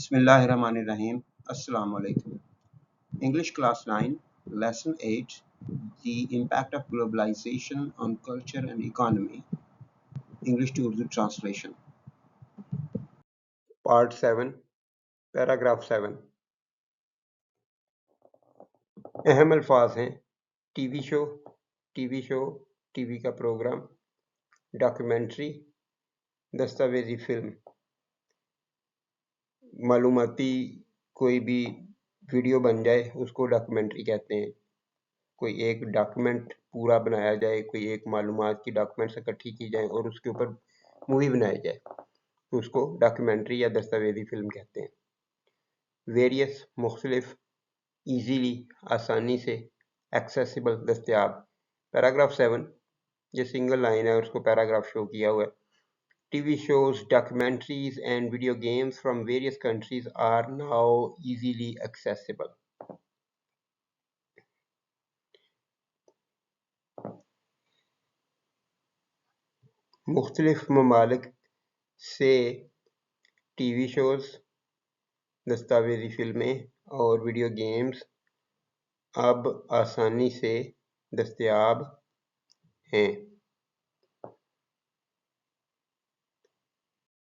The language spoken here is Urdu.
Bismillahirrahmanirrahim. Assalamu alaikum. English Class 9, Lesson 8, The Impact of Globalization on Culture and Economy. English to Urdu Translation. Part 7, Paragraph 7. اہم الفاظ ہیں ٹی وی شو، ٹی وی کا پروگرام، ڈاکیومنٹری، دستاویزی فلم، معلوماتی کوئی بھی ویڈیو بن جائے اس کو ڈاکیومنٹری کہتے ہیں. کوئی ایک ڈاکیومنٹ پورا بنایا جائے، کوئی ایک معلومات کی ڈاکیومنٹس اکٹھی کی جائیں اور اس کے اوپر مووی بنایا جائے تو اس کو ڈاکیومنٹری یا دستاویزی فلم کہتے ہیں. ویریس مختلف، ایزیلی آسانی سے، ایکسیسیبل دستیاب. پیراگراف 7 یہ سنگل لائن ہے اور اس کو پیراگراف شو کیا ہوا ہے. TV shows, documentaries and video games from various countries are now easily accessible. مختلف ممالک سے ٹی وی شوز، دستاویزی فلمیں اور ویڈیو گیمز اب آسانی سے دستیاب ہیں.